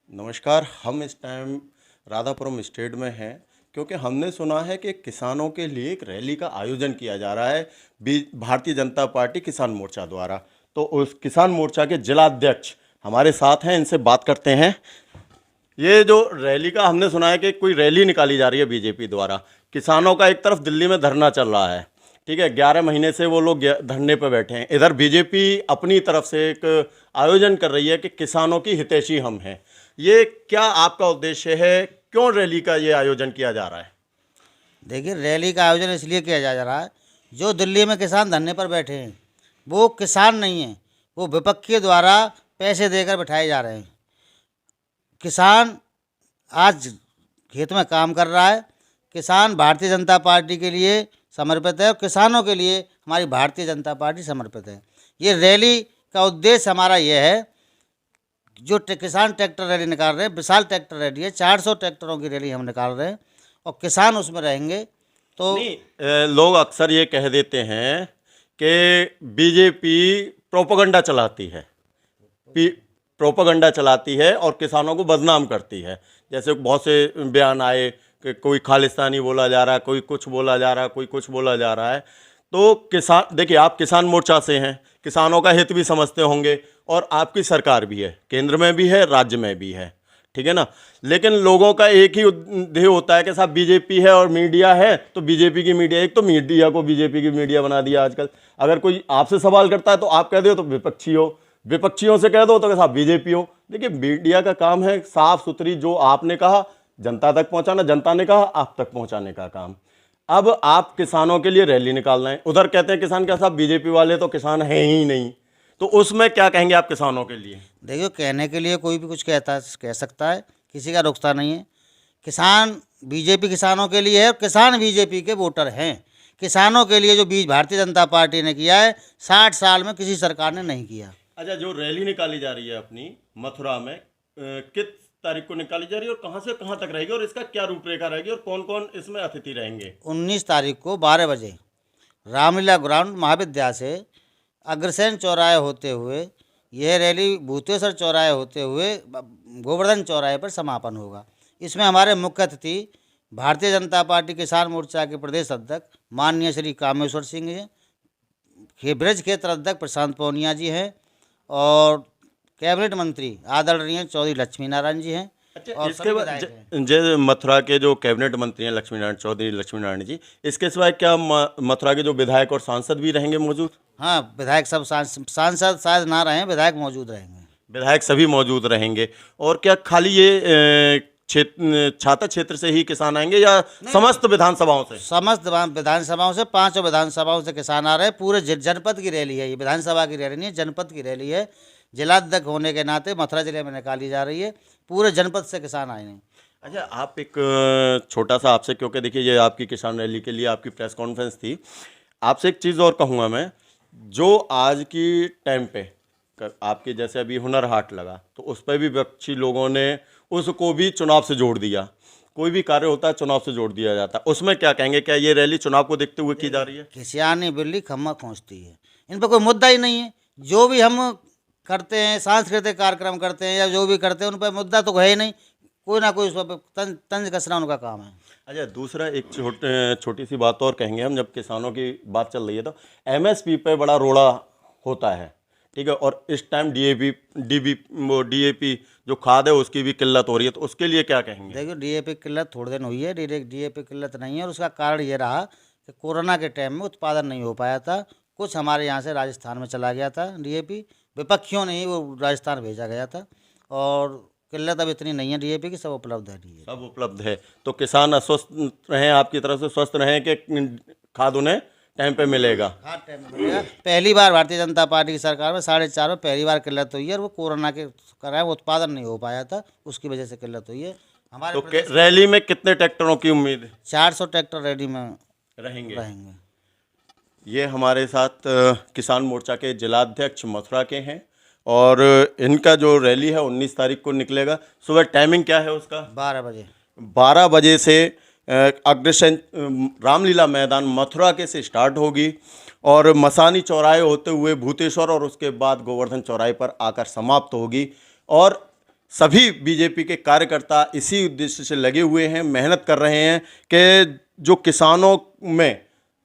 नमस्कार। हम इस टाइम राधापुरम स्टेट में हैं क्योंकि हमने सुना है कि किसानों के लिए एक रैली का आयोजन किया जा रहा है भारतीय जनता पार्टी किसान मोर्चा द्वारा। तो उस किसान मोर्चा के जिला अध्यक्ष हमारे साथ हैं, इनसे बात करते हैं। ये जो रैली का हमने सुना है कि कोई रैली निकाली जा रही है बीजेपी द्वारा। किसानों का एक तरफ दिल्ली में धरना चल रहा है, ठीक है, 11 महीने से वो लोग धरने पर बैठे हैं। इधर बीजेपी अपनी तरफ से एक आयोजन कर रही है कि किसानों की हितैषी हम हैं। ये क्या आपका उद्देश्य है? क्यों रैली का ये आयोजन किया जा रहा है? देखिए, रैली का आयोजन इसलिए किया जा रहा है, जो दिल्ली में किसान धरने पर बैठे हैं वो किसान नहीं हैं, वो विपक्ष के द्वारा पैसे देकर बिठाए जा रहे हैं। किसान आज खेत में काम कर रहा है, किसान भारतीय जनता पार्टी के लिए समर्पित है और किसानों के लिए हमारी भारतीय जनता पार्टी समर्पित है। ये रैली का उद्देश्य हमारा ये है, जो किसान ट्रैक्टर रैली निकाल रहे हैं, विशाल ट्रैक्टर रैली है, 400 ट्रैक्टरों की रैली हम निकाल रहे हैं और किसान उसमें रहेंगे। तो नहीं, लोग अक्सर ये कह देते हैं कि बीजेपी प्रोपेगेंडा चलाती है, प्रोपेगेंडा चलाती है और किसानों को बदनाम करती है। जैसे बहुत से बयान आए कि कोई खालिस्तानी बोला जा रहा है, कोई कुछ बोला जा रहा है, कोई कुछ बोला जा रहा है। तो किसान, देखिए, आप किसान मोर्चा से हैं, किसानों का हित भी समझते होंगे और आपकी सरकार भी है, केंद्र में भी है, राज्य में भी है, ठीक है ना। लेकिन लोगों का एक ही ध्येय होता है कि साहब बीजेपी है और मीडिया है तो बीजेपी की मीडिया। एक तो मीडिया को बीजेपी की मीडिया बना दिया आजकल। अगर कोई आपसे सवाल करता है तो आप कह दो तो विपक्षी हो, विपक्षियों से कह दो तो साहब बीजेपी हो। देखिए, मीडिया का काम है साफ सुथरी, जो आपने कहा जनता तक पहुंचाना, जनता ने कहा आप तक पहुंचाने का काम। अब आप किसानों के लिए रैली निकाल रहे हैं, उधर कहते हैं किसान, क्या साहब बीजेपी वाले तो किसान हैं ही नहीं। तो उसमें क्या कहेंगे आप किसानों के लिए? देखिए, कहने के लिए कोई भी कुछ कह सकता है, किसी का रुखता नहीं है। किसान बीजेपी किसानों के लिए है और किसान बीजेपी के वोटर हैं। किसानों के लिए जो बीच भारतीय जनता पार्टी ने किया है, 60 साल में किसी सरकार ने नहीं किया। अच्छा, जो रैली निकाली जा रही है अपनी मथुरा में, किस तारीख को निकाली जा रही है और कहाँ से कहाँ तक रहेगी और इसका क्या रूपरेखा रहेगी और कौन कौन इसमें अतिथि रहेंगे? 19 तारीख को 12 बजे रामलीला ग्राउंड महाविद्यालय से अग्रसेन चौराहे होते हुए यह रैली भूतेश्वर चौराहे होते हुए गोवर्धन चौराहे पर समापन होगा। इसमें हमारे मुख्य अतिथि भारतीय जनता पार्टी किसान मोर्चा के प्रदेश अध्यक्ष माननीय श्री कामेश्वर सिंह जी, ब्रज क्षेत्र अध्यक्ष प्रशांत पौनिया जी हैं और कैबिनेट मंत्री आदरणीय चौधरी लक्ष्मी नारायण जी हैं। अच्छा, और इसके बाद जो मथुरा के जो कैबिनेट मंत्री हैं चौधरी लक्ष्मी नारायण जी, इसके सिवाय क्या मथुरा के जो विधायक और सांसद भी रहेंगे मौजूद? हाँ, विधायक सब, सांसद शायद ना रहें, विधायक मौजूद रहेंगे। विधायक सभी मौजूद रहेंगे। और क्या खाली ये छाता क्षेत्र से ही किसान आएंगे या समस्त विधानसभाओं से? समस्त विधानसभाओं से, 5 विधानसभाओं से किसान आ रहे हैं। पूरे जनपद की रैली है, ये विधानसभा की रैली नहीं है, जनपद की रैली है। जिलाध्यक्ष होने के नाते मथुरा जिले में निकाली जा रही है, पूरे जनपद से किसान आए हैं। अच्छा, आप एक छोटा सा आपसे, क्योंकि देखिए ये आपकी किसान रैली के लिए आपकी प्रेस कॉन्फ्रेंस थी, आपसे एक चीज़ और कहूँगा मैं। जो आज की टाइम पे आपके जैसे अभी हुनर हाट लगा तो उस पर भी विपक्षी लोगों ने उसको भी चुनाव से जोड़ दिया। कोई भी कार्य होता है चुनाव से जोड़ दिया जाता है, उसमें क्या कहेंगे? क्या ये रैली चुनाव को देखते हुए की जा रही है? खिसियानी बिल्ली खम्मा खोजती है, इन पर कोई मुद्दा ही नहीं है। जो भी हम करते हैं, सांस्कृतिक कार्यक्रम करते हैं या जो भी करते हैं, उन पर मुद्दा तो है ही नहीं। कोई ना कोई उस पर तंज कसना उनका काम है। अच्छा, दूसरा एक छोटी सी बात और कहेंगे हम, जब किसानों की बात चल रही है तो एमएसपी पे बड़ा रोड़ा होता है, ठीक है, और इस टाइम डीएपी जो खाद है उसकी भी किल्लत हो रही है, तो उसके लिए क्या कहेंगे? देखिए, डीएपी किल्लत थोड़े दिन हुई है, डीएपी किल्लत नहीं है और उसका कारण ये रहा कि कोरोना के टाइम में उत्पादन नहीं हो पाया था। कुछ हमारे यहाँ से राजस्थान में चला गया था डीएपी, विपक्षियों ने ही वो राजस्थान भेजा गया था। और किल्लत अब इतनी नहीं है डीएपी की, सब उपलब्ध है डीएपी। सब उपलब्ध है, तो किसान अस्वस्थ रहें, आपकी तरफ से स्वस्थ रहें कि खाद उन्हें टाइम पे मिलेगा? हाँ, टाइम में मिलेगा। पहली बार भारतीय जनता पार्टी की सरकार में 4.5 में पहली बार किल्लत हुई है और वो कोरोना के कारण वो उत्पादन नहीं हो पाया था, उसकी वजह से किल्लत हुई है हमारे। तो रैली में कितने ट्रैक्टरों की उम्मीद है? 400 ट्रैक्टर रेडी में रहेंगे। रहेंगे। ये हमारे साथ किसान मोर्चा के जिलाध्यक्ष मथुरा के हैं और इनका जो रैली है 19 तारीख को निकलेगा। सुबह टाइमिंग क्या है उसका? 12 बजे। 12 बजे से अग्रसेन रामलीला मैदान मथुरा के से स्टार्ट होगी और मसानी चौराहे होते हुए भूतेश्वर और उसके बाद गोवर्धन चौराहे पर आकर समाप्त होगी। और सभी बीजेपी के कार्यकर्ता इसी उद्देश्य से लगे हुए हैं, मेहनत कर रहे हैं कि जो किसानों में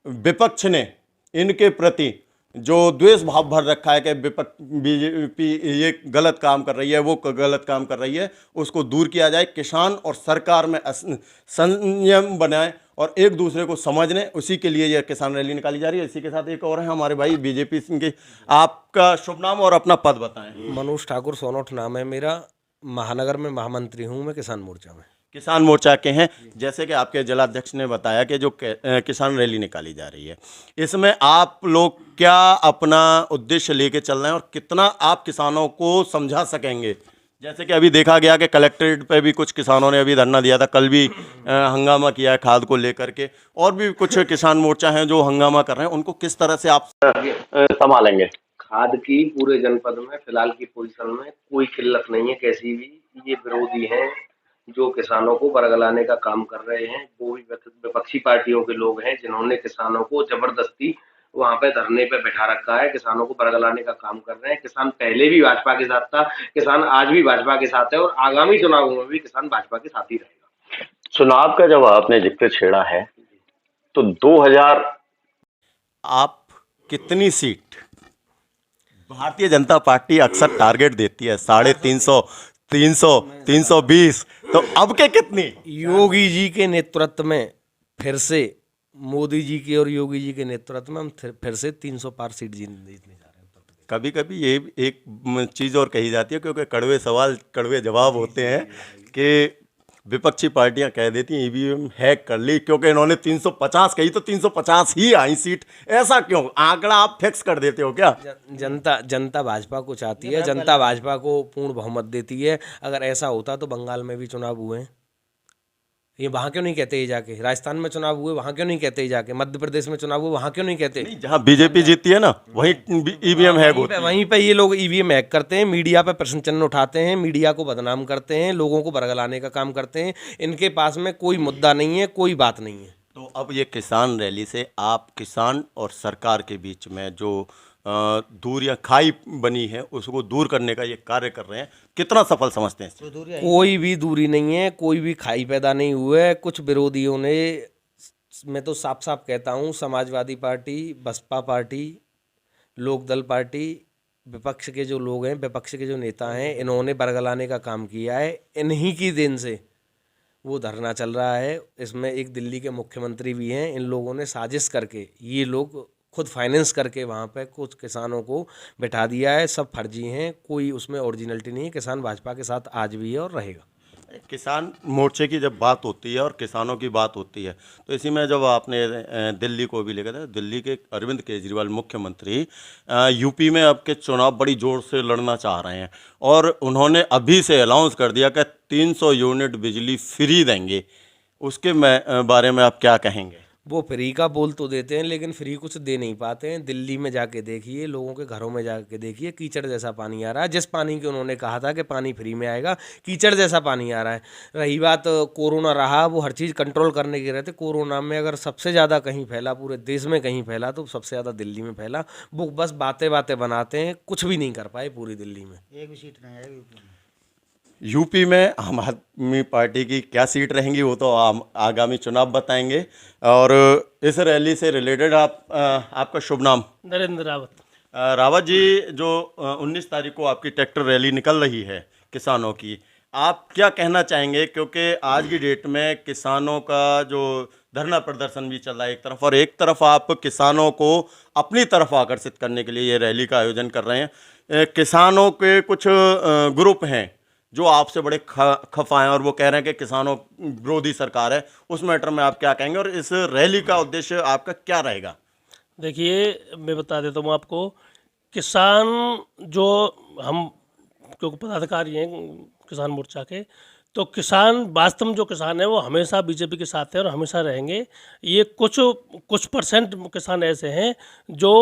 विपक्ष ने इनके प्रति जो द्वेष भाव भर रखा है कि बीजेपी ये गलत काम कर रही है, वो गलत काम कर रही है, उसको दूर किया जाए। किसान और सरकार में संयम बनाए और एक दूसरे को समझने, उसी के लिए यह किसान रैली निकाली जा रही है। इसी के साथ एक और है हमारे भाई बीजेपी के, आपका शुभ नाम और अपना पद बताएं। मनोज ठाकुर सोनोठ नाम है मेरा, महानगर में महामंत्री हूँ मैं किसान मोर्चा में। किसान मोर्चा के हैं। जैसे कि आपके जिलाध्यक्ष ने बताया कि जो किसान रैली निकाली जा रही है, इसमें आप लोग क्या अपना उद्देश्य लेके चल रहे हैं और कितना आप किसानों को समझा सकेंगे? जैसे कि अभी देखा गया कि कलेक्ट्रेट पे भी कुछ किसानों ने अभी धरना दिया था, कल भी हंगामा किया है खाद को लेकर के, और भी कुछ किसान मोर्चा हैं जो हंगामा कर रहे हैं, उनको किस तरह से आप संभालेंगे? खाद की पूरे जनपद में फिलहाल की पोजीशन में कोई किल्लत नहीं है कैसी भी। ये विरोधी हैं जो किसानों को बरगलाने का काम कर रहे हैं, वो भी विपक्षी पार्टियों के लोग हैं जिन्होंने किसानों को जबरदस्ती वहां पे धरने पे बैठा रखा है, किसानों को बरगलाने का काम कर रहे हैं। किसान पहले भी भाजपा के साथ था, किसान आज भी भाजपा के साथ है और आगामी चुनावों में भी किसान भाजपा के साथ ही रहेगा। चुनाव का जब आपने जिक्र छेड़ा है तो 2000 आप कितनी सीट, भारतीय जनता पार्टी अक्सर टारगेट देती है 350, 300, 320, तो अब के कितनी? योगी जी के नेतृत्व में फिर से, मोदी जी के और योगी जी के नेतृत्व में हम फिर से 300 पार सीट जीतने जा रहे हैं। कभी कभी ये एक चीज़ और कही जाती है, क्योंकि कड़वे सवाल कड़वे जवाब होते हैं, कि विपक्षी पार्टियां कह देती हैं ईवीएम हैक कर ली, क्योंकि इन्होंने 350 कही तो 350 ही आई सीट। ऐसा क्यों? आंकड़ा आप फिक्स कर देते हो क्या? जनता भाजपा को चाहती है, जनता भाजपा को पूर्ण बहुमत देती है। अगर ऐसा होता तो बंगाल में भी चुनाव हुए हैं, ये वहाँ क्यों नहीं कहते? ही जाके राजस्थान में चुनाव हुए, वहाँ क्यों नहीं कहते? ही जाके मध्य प्रदेश में चुनाव हुए, वहाँ क्यों नहीं कहते? जहाँ बीजेपी जीतती है ना, वहीं ईवीएम हैक होती है। वहीं पे ये लोग ईवीएम हैक करते हैं, मीडिया पे प्रश्न चिन्ह उठाते हैं, मीडिया को बदनाम करते हैं, लोगों को बरगलाने का काम करते हैं। इनके पास में कोई मुद्दा नहीं है, कोई बात नहीं है। तो अब ये किसान रैली से आप किसान और सरकार के बीच में जो दूरियां, खाई बनी है, उसको दूर करने का ये कार्य कर रहे हैं, कितना सफल समझते हैं? कोई भी दूरी नहीं है, कोई भी खाई पैदा नहीं हुआ है। कुछ विरोधियों ने, मैं तो साफ साफ कहता हूँ, Samajwadi party, Baspa party, Lokdal party, विपक्ष के जो लोग हैं, विपक्ष के जो नेता हैं, इन्होंने बरगलाने का काम किया है। इन्हीं की देन से वो धरना चल रहा है। इसमें एक दिल्ली के मुख्यमंत्री भी हैं। इन लोगों ने साजिश करके, ये लोग खुद फाइनेंस करके वहाँ पे कुछ किसानों को बैठा दिया है। सब फर्जी हैं, कोई उसमें ओरिजिनलिटी नहीं है। किसान भाजपा के साथ आज भी है और रहेगा। किसान मोर्चे की जब बात होती है और किसानों की बात होती है, तो इसी में जब आपने दिल्ली को भी लेकर था, दिल्ली के अरविंद केजरीवाल मुख्यमंत्री यूपी में अब के चुनाव बड़ी ज़ोर से लड़ना चाह रहे हैं, और उन्होंने अभी से अनाउंस कर दिया कि 300 यूनिट बिजली फ्री देंगे। उसके बारे में आप क्या कहेंगे? वो फ्री का बोल तो देते हैं, लेकिन फ्री कुछ दे नहीं पाते हैं। दिल्ली में जाके देखिए, लोगों के घरों में जाके देखिए, कीचड़ जैसा पानी आ रहा है। जिस पानी के उन्होंने कहा था कि पानी फ्री में आएगा, कीचड़ जैसा पानी आ रहा है। रही बात कोरोना रहा, वो हर चीज़ कंट्रोल करने के रहते। कोरोना में अगर सबसे ज़्यादा कहीं फैला, पूरे देश में कहीं फैला, तो सबसे ज़्यादा दिल्ली में फैला। वो बस बातें बनाते हैं, कुछ भी नहीं कर पाए पूरी दिल्ली में। एक भी सीट नहीं है यूपी में आम आदमी पार्टी की क्या सीट रहेंगी वो तो आगामी चुनाव बताएंगे। और इस रैली से रिलेटेड आपका शुभ नाम? नरेंद्र रावत। रावत जी, जो 19 तारीख को आपकी ट्रैक्टर रैली निकल रही है किसानों की, आप क्या कहना चाहेंगे? क्योंकि आज की डेट में किसानों का जो धरना प्रदर्शन भी चल रहा है एक तरफ, और एक तरफ आप किसानों को अपनी तरफ आकर्षित करने के लिए ये रैली का आयोजन कर रहे हैं। किसानों के कुछ ग्रुप हैं जो आपसे बड़े खफा हैं और वो कह रहे हैं कि किसानों विरोधी सरकार है। उस मैटर में आप क्या कहेंगे और इस रैली का उद्देश्य आपका क्या रहेगा? देखिए, मैं बता देता हूँ आपको, किसान जो हम क्योंकि पदाधिकारी हैं किसान मोर्चा के, तो किसान वास्तव में जो किसान है वो हमेशा बीजेपी के साथ है और हमेशा रहेंगे। ये कुछ परसेंट किसान ऐसे हैं जो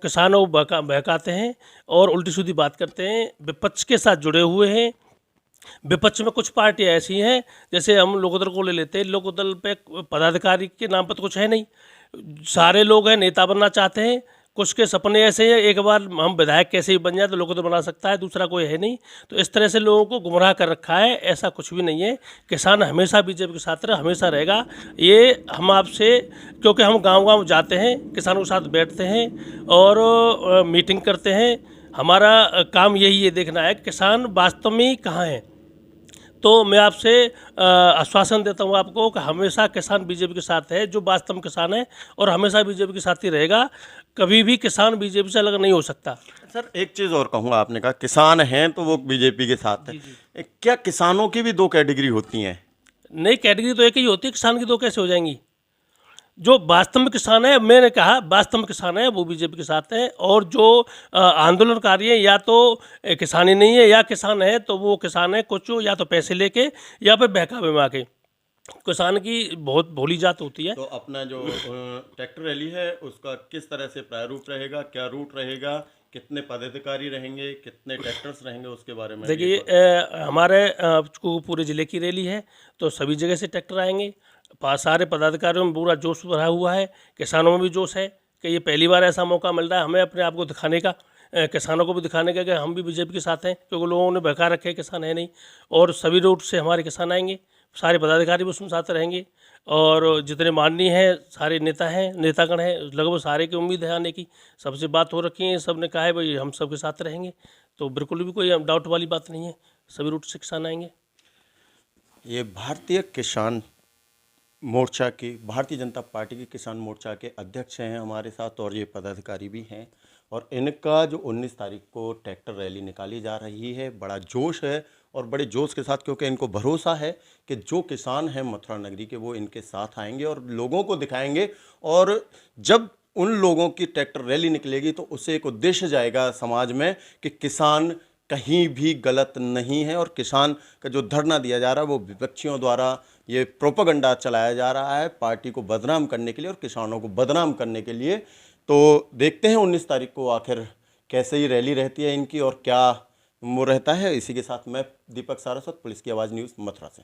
किसानों को बहकाते हैं और उल्टी सीधी बात करते हैं, विपक्ष के साथ जुड़े हुए हैं। विपक्ष में कुछ पार्टियां ऐसी हैं, जैसे हम लोकदल को ले लेते हैं, लोकदल पे पदाधिकारी के नाम पर तो कुछ है नहीं, सारे लोग हैं नेता बनना चाहते हैं, कुछ के सपने ऐसे हैं, एक बार हम विधायक कैसे भी बन जाए तो लोगों तो बना सकता है, दूसरा कोई है नहीं। तो इस तरह से लोगों को गुमराह कर रखा है, ऐसा कुछ भी नहीं है। किसान हमेशा बीजेपी के साथ रहा, हमेशा रहेगा। ये हम आपसे, क्योंकि हम गांव-गांव जाते हैं, किसानों के साथ बैठते हैं और मीटिंग करते हैं। हमारा काम यही है, देखना है किसान वास्तव में कहाँ हैं। तो मैं आपसे आश्वासन देता हूँ आपको कि हमेशा किसान बीजेपी के साथ है, जो वास्तव में किसान है, और हमेशा बीजेपी के साथ ही रहेगा। कभी भी किसान बीजेपी से अलग नहीं हो सकता। सर एक चीज़ और कहूँगा, आपने कहा किसान हैं तो वो बीजेपी के साथ है। क्या किसानों की भी दो कैटेगरी होती हैं? नई कैटेगरी तो एक ही होती है, किसान की दो कैसे हो जाएंगी? जो वास्तव में किसान है, मैंने कहा वास्तव में किसान है, वो बीजेपी के साथ है। और जो आंदोलनकारी है, या तो किसानी नहीं है या किसान है तो वो किसान है कुछ या तो पैसे लेके या फिर बहकावे में आके। किसान की बहुत भोली जात होती है। तो अपना जो ट्रैक्टर रैली है उसका किस तरह से प्रारूप रहेगा, क्या रूट रहेगा, कितने पदाधिकारी रहेंगे, कितने ट्रैक्टर्स रहेंगे, उसके बारे में देखिए हमारे पूरे ज़िले की रैली है, तो सभी जगह से ट्रैक्टर आएंगे। सारे पदाधिकारियों में पूरा जोश भरा हुआ है, किसानों में भी जोश है कि ये पहली बार ऐसा मौका मिल रहा है हमें अपने आप को दिखाने का, किसानों को भी दिखाने का कि हम भी बीजेपी के साथ हैं, क्योंकि लोगों ने बहका रखे किसान है नहीं। और सभी रूट से हमारे किसान आएंगे, सारे पदाधिकारी भी उसमें साथ रहेंगे, और जितने माननीय हैं सारे नेता हैं, नेतागण हैं, लगभग सारे की उम्मीद है आने की। सबसे बात हो रखी है, सब ने कहा है भाई हम सबके साथ रहेंगे, तो बिल्कुल भी कोई डाउट वाली बात नहीं है, सभी रूट से किसान आएंगे। ये भारतीय किसान मोर्चा की, भारतीय जनता पार्टी के किसान मोर्चा के अध्यक्ष हैं हमारे साथ, और ये पदाधिकारी भी हैं। और इनका जो 19 तारीख को ट्रैक्टर रैली निकाली जा रही है, बड़ा जोश है और बड़े जोश के साथ, क्योंकि इनको भरोसा है कि जो किसान हैं मथुरा नगरी के वो इनके साथ आएंगे और लोगों को दिखाएंगे। और जब उन लोगों की ट्रैक्टर रैली निकलेगी तो उससे एक उद्देश्य जाएगा समाज में कि किसान कहीं भी गलत नहीं है, और किसान का जो धरना दिया जा रहा है वो विपक्षियों द्वारा ये प्रोपेगेंडा चलाया जा रहा है पार्टी को बदनाम करने के लिए और किसानों को बदनाम करने के लिए। तो देखते हैं 19 तारीख को आखिर कैसे ही रैली रहती है इनकी और क्या वो रहता है। इसी के साथ मैं दीपक सारस्वत, पुलिस की आवाज़ न्यूज़, मथुरा से।